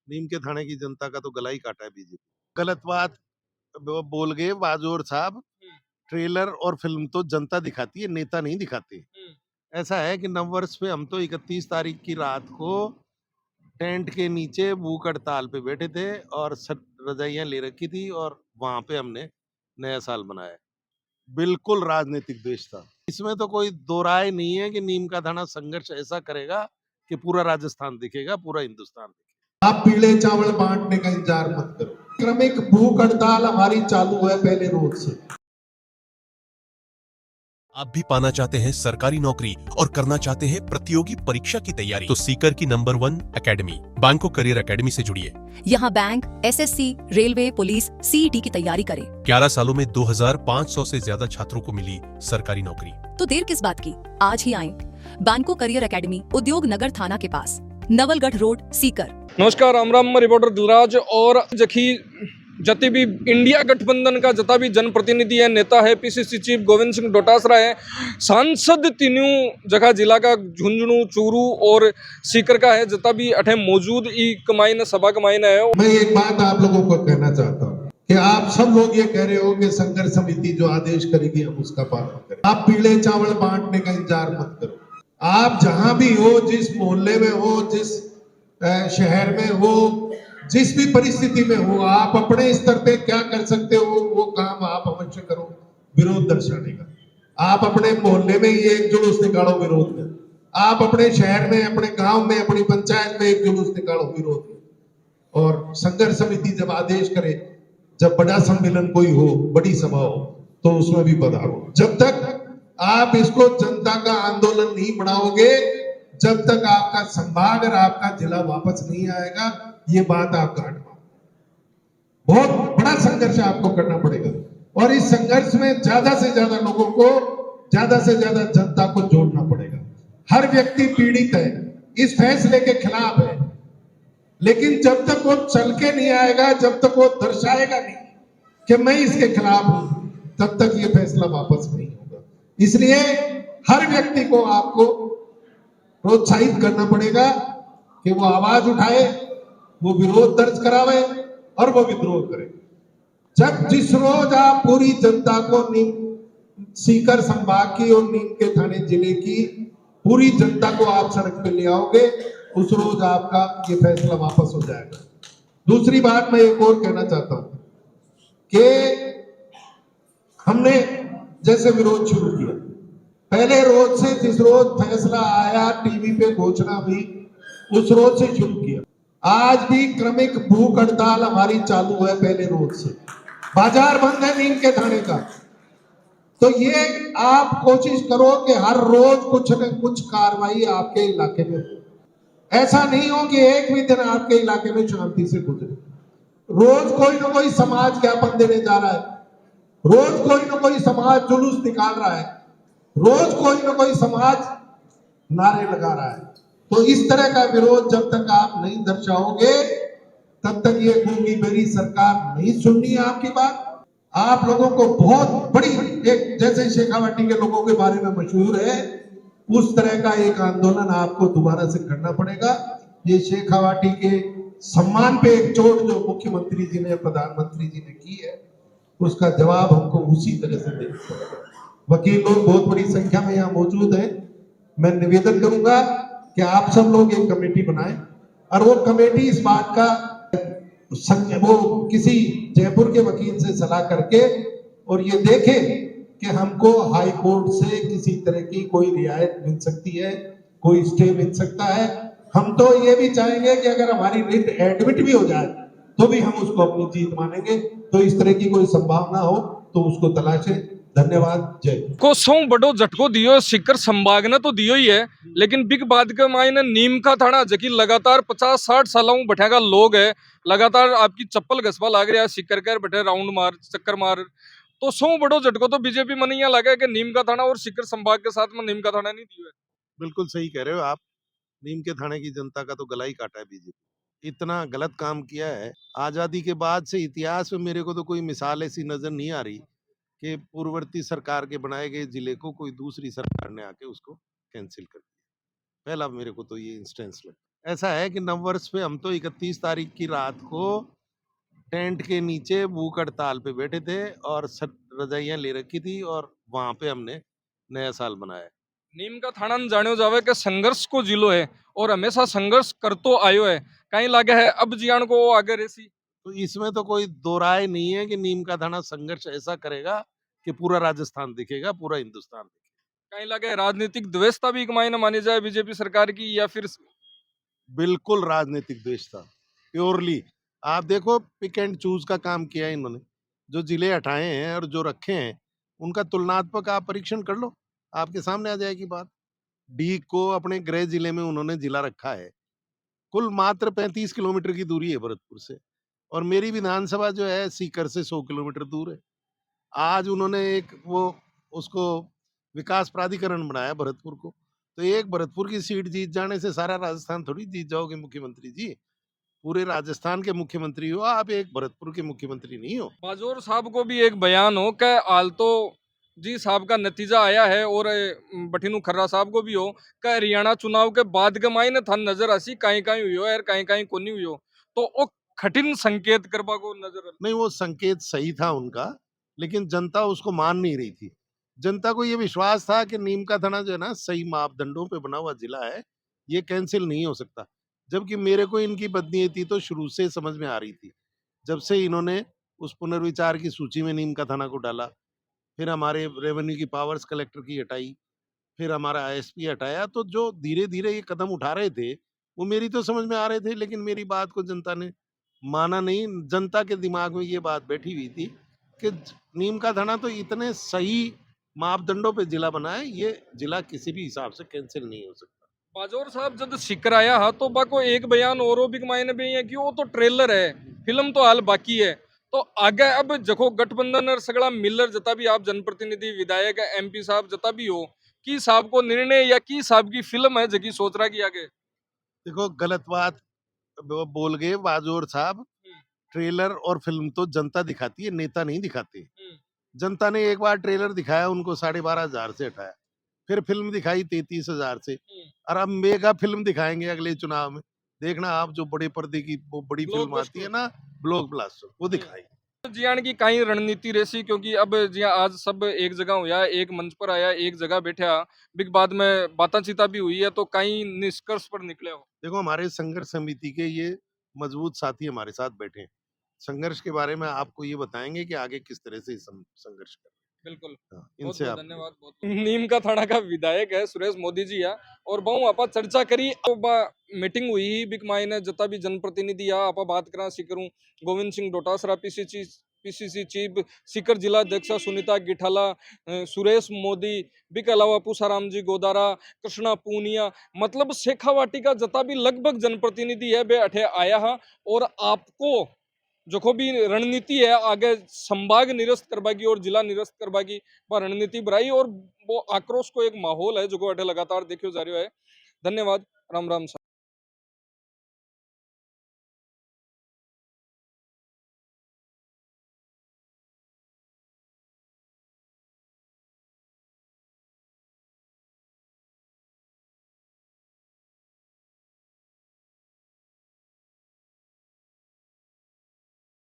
नीम के थाने की जनता का तो गला ही काटा है बीजेपी। गलत बात बोल गए बाजोर साहब। ट्रेलर और फिल्म तो जनता दिखाती है, नेता नहीं दिखाते। ऐसा है कि नववर्ष पे हम तो 31 तारीख की रात को टेंट के नीचे भूख हड़ताल पे बैठे थे और रजाइयां ले रखी थी और वहां पे हमने नया साल मनाया। बिल्कुल राजनीतिक द्वेष था इसमें, तो कोई दो राय नहीं है कि नीम का थाना संघर्ष ऐसा करेगा कि पूरा राजस्थान दिखेगा, पूरा हिंदुस्तान दिखेगा। आप पीले चावल बांटने का इंतजार मत करो। क्रमिक भूख हड़ताल हमारी चालू है पहले रोज से। आप भी पाना चाहते हैं सरकारी नौकरी और करना चाहते हैं प्रतियोगी परीक्षा की तैयारी, तो सीकर की नंबर 1 एकेडमी बैंको करियर एकेडमी से जुड़िए। यहाँ bank, SSC, railway, police, CET की तैयारी करें। 11 सालों में 2500 से ज्यादा छात्रों को मिली सरकारी नौकरी। तो देर किस बात की, आज ही आएं। बैंको करियर एकेडमी, उद्योग नगर थाना के पास, नवलगढ़ रोड, सीकर। नमस्कार, राम मैं रिपोर्टर दिलराज। और जखी जति भी इंडिया गठबंधन का जता भी जनप्रतिनिधि है, नेता है, पीसीसी चीफ गोविंद सिंह डोटासरा है, सांसद तीनों जगह जिला का झुंझुनू, चूरू और सीकर का है, जता भी अठे मौजूद ई कमाईन सभा कमाईन है। मैं एक बात आप लोगों को कहना चाहता हूँ कि आप सब लोग ये कह रहे हो कि संघर्ष समिति जो आदेश करेगी हम उसका पालन करें। आप पीले चावल बांटने का इंतजार मत करो। आप जहां भी हो, जिस मोहल्ले में हो, जिस शहर में हो, जिस भी परिस्थिति में हो, आप अपने स्तर पे क्या कर सकते हो वो काम आप अवश्य करो विरोध दर्शाने का। आप अपने मोहल्ले में ये एक जुलूस निकालो विरोध में, आप अपने शहर में, अपने गांव में, अपनी पंचायत में एक जुलूस निकालो विरोध में। और संघर्ष समिति जब आदेश करे, जब बड़ा सम्मेलन कोई हो, बड़ी सभा हो, तो उसमें भी पधारो। जब तक आप इसको जनता का आंदोलन नहीं बढ़ाओगे, जब तक आपका संभाग और आपका जिला वापस नहीं आएगा, ये बात आप गांठ मारो। बहुत बड़ा संघर्ष आपको करना पड़ेगा और इस संघर्ष में ज्यादा से ज्यादा लोगों को, ज्यादा से ज्यादा जनता को जोड़ना पड़ेगा। हर व्यक्ति पीड़ित है, इस फैसले के खिलाफ है, लेकिन जब तक वो चल के नहीं आएगा, जब तक वो दर्शाएगा नहीं कि मैं इसके खिलाफ हूं, तब तक ये फैसला वापस नहीं होगा। इसलिए हर व्यक्ति को आपको प्रोत्साहित करना पड़ेगा कि वो आवाज उठाए, वो विरोध दर्ज करावे और वो विद्रोह करे। जब जिस रोज आप पूरी जनता को सीकर संभाग की और नीम के थाने जिले की पूरी जनता को आप सड़क पे ले आओगे, उस रोज आपका ये फैसला वापस हो जाएगा। दूसरी बात मैं एक और कहना चाहता हूं कि हमने जैसे विरोध शुरू किया, पहले रोज से, जिस रोज फैसला आया, टीवी पे घोषणा हुई, उस रोज से शुरू किया। आज भी क्रमिक भूख हड़ताल हमारी चालू है पहले रोज से। बाजार बंद है नीम के थाने का। तो ये आप कोशिश करो कि हर रोज कुछ न कुछ कार्रवाई आपके इलाके में हो। ऐसा नहीं हो कि एक भी दिन आपके इलाके में शांति से गुजरे। रोज कोई ना कोई समाज ज्ञापन देने जा रहा है, रोज कोई ना कोई समाज जुलूस निकाल रहा है, रोज कोई ना कोई समाज नारे लगा रहा है। तो इस तरह का विरोध जब तक आप नहीं दर्शाओगे, तब तक ये गूंगी बेरी सरकार नहीं सुननी है आपकी बात। आप लोगों को बहुत बड़ी, एक जैसे शेखावाटी के लोगों के बारे में मशहूर है, उस तरह का एक आंदोलन आपको दोबारा से करना पड़ेगा। ये शेखावाटी के सम्मान पे एक चोट जो मुख्यमंत्री जी ने, प्रधानमंत्री जी ने की है, उसका जवाब हमको उसी तरह से देना पड़ेगा। वकील लोग बहुत बड़ी संख्या में यहाँ मौजूद हैं। मैं निवेदन करूंगा कि आप सब लोग एक कमेटी बनाएं और वो कमेटी इस बात का वो किसी जयपुर के वकील से सलाह करके और ये देखे कि हमको हाई कोर्ट से किसी तरह की कोई रियायत मिल सकती है, कोई स्टे मिल सकता है। हम तो ये भी चाहेंगे कि अगर हमारी रिट एडमिट भी हो जाए तो भी हम उसको अपनी जीत मानेंगे। तो इस तरह की कोई संभावना हो तो उसको तलाशे। धन्यवाद, जय। को सौ बड़ो झटको दियो सीकर संभाग ने तो दियो ही है, लेकिन बिग बात के मायने नीम का थाना जबकि लगातार 50-60 सालों बैठेगा लोग है, लगातार आपकी चप्पल घसवा लाग रहा है, सीकर कर बैठे राउंड मार, चक्कर मार। तो सौ बड़ो झटको तो बीजेपी मन यहाँ लगा कि नीम का थाना और सीकर संभाग के साथ में नीम का थाना नहीं दिया है। बिल्कुल सही कह रहे हो आप। नीम के थाने की जनता का तो गला ही काटा है बीजेपी। इतना गलत काम किया है। आजादी के बाद से इतिहास में मेरे को तो कोई मिसाल ऐसी नजर नहीं आ रही कि पूर्ववर्ती सरकार के बनाए गए जिले को कोई दूसरी सरकार ने आके उसको कैंसिल कर दिया। पहला मेरे को तो ये इंस्टेंस लगा। ऐसा है कि नववर्ष पे हम तो 31 तारीख की रात को टेंट के नीचे भूख हड़ताल पे बैठे थे और रजाइयां ले रखी थी और वहां पे हमने नया साल मनाया। नीम का थाना न जाने जावे के संघर्ष को जिलो है और हमेशा संघर्ष करतो आयो है, कहीं लागे है अब जियान को वो आगे रेसी। तो इसमें तो कोई दो राय नहीं है कि नीम का थाना संघर्ष ऐसा करेगा कि पूरा राजस्थान दिखेगा, पूरा हिंदुस्तान दिखेगा। कहीं लगे राजनीतिक द्वेषता भी एक मायने मानी जाए बीजेपी सरकार की, या फिर बिल्कुल राजनीतिक द्वेष था, प्योरली। आप देखो, पिक एंड चूज का काम किया है इन्होंने। जो जिले हटाए हैं और जो रखे हैं उनका तुलनात्मक आप परीक्षण कर लो, आपके सामने आ जाएगी बात। डी को अपने गृह जिले में उन्होंने जिला रखा है, कुल मात्र 35 किलोमीटर की दूरी है भरतपुर से, और मेरी विधानसभा जो है सीकर से 100 किलोमीटर दूर है। आज उन्होंने एक वो उसको विकास प्राधिकरण बनाया भरतपुर को। तो एक भरतपुर की सीट जीत जाने से सारा राजस्थान थोड़ी जीत जाओगे मुख्यमंत्री जी। पूरे राजस्थान के मुख्यमंत्री हो आप, एक भरतपुर के मुख्यमंत्री नहीं हो। बाजोर साहब को भी एक बयान हो कि हाल तो जी साहब का नतीजा आया है, और बठिनू खर्रा साहब को भी हो कि हरियाणा चुनाव के बाद के मायने था नजर आसी कहीं कहीं हुई हो और कहीं कहीं को नहीं हुई हो, तो वो कठिन संकेत करबा को नजर नहीं, वो संकेत सही था उनका, लेकिन जनता उसको मान नहीं रही थी। जनता को ये विश्वास था कि नीम का थाना जो है ना सही मापदंडों पे बना हुआ जिला है, ये कैंसिल नहीं हो सकता। जबकि मेरे को इनकी बदनीयती तो शुरू से समझ में आ रही थी। जब से इन्होंने उस पुनर्विचार की सूची में नीम का थाना को डाला, फिर हमारे रेवेन्यू की पावर्स कलेक्टर की हटाई, फिर हमारा आईएसपी हटाया, तो जो धीरे-धीरे ये कदम उठा रहे थे, वो मेरी तो समझ में आ रहे थे, लेकिन मेरी बात को जनता ने माना नहीं। जनता के दिमाग में ये बात बैठी हुई थी कि नीम का थाना तो इतने सही मापदंडों पे जिला बना है, ये जिला किसी भी हिसाब से कैंसिल नहीं हो सकता। बाजोर साहब जब सिक्कर आया हा तो बाको एक बयान और भी मायने भी है कि वो तो ट्रेलर है, फिल्म तो हाल बाकी है। तो आगे अब जको गठबंधन और सगड़ा मिलर जता भी आप जनप्रतिनिधि विधायक एमपी साहब जता भी हो, की साहब को निर्णय या की साहब की फिल्म है जकी सोच रहा कि आगे देखो, गलत बात वो बोल गए बाजोर साहब। ट्रेलर और फिल्म तो जनता दिखाती है, नेता नहीं दिखाते। जनता ने एक बार ट्रेलर दिखाया, उनको 12,500 से हटाया, फिर फिल्म दिखाई 33,000 से, और अब मेगा फिल्म दिखाएंगे अगले चुनाव में। देखना आप, जो बड़े पर्दे की वो बड़ी फिल्म आती है ना, ब्लॉक ब्लास्टर, वो दिखाई। जियान की कई रणनीति रेसी, क्योंकि अब जिया आज सब एक जगह हुआ, एक मंच पर आया, एक जगह बैठा, बिग बाद में बातचीत चीता भी हुई है, तो कई निष्कर्ष पर निकले हो। देखो, हमारे संघर्ष समिति के ये मजबूत साथी हमारे साथ बैठे हैं। संघर्ष के बारे में आपको ये बताएंगे कि आगे किस तरह से संघर्ष करें। बिल्कुल, हाँ, बहुत इनसे बहुत आप धन्यवाद। बहुत नीम का थाना का विधायक है सुरेश मोदी जी है, और बहु आपा चर्चा करी मीटिंग हुई बिक मायने जता भी जनप्रतिनिधि आ आपा बात करा सी करूं गोविंद सिंह डोटासरा पीसीसी चीफ, सीकर जिला अध्यक्ष सुनीता गिठाला, सुरेश मोदी, बिक अलावा पूसाराम जी गोदारा, कृष्णा पूनिया, मतलब शेखावाटी का जता भी लगभग जनप्रतिनिधि है बे अठे आया है, और आपको जो भी रणनीति है आगे संभाग निरस्त करवागी और जिला निरस्त करवागी वह रणनीति बनाई, और वो आक्रोश को एक माहौल है जो अठे लगातार देखो जा रहा है। धन्यवाद। राम राम।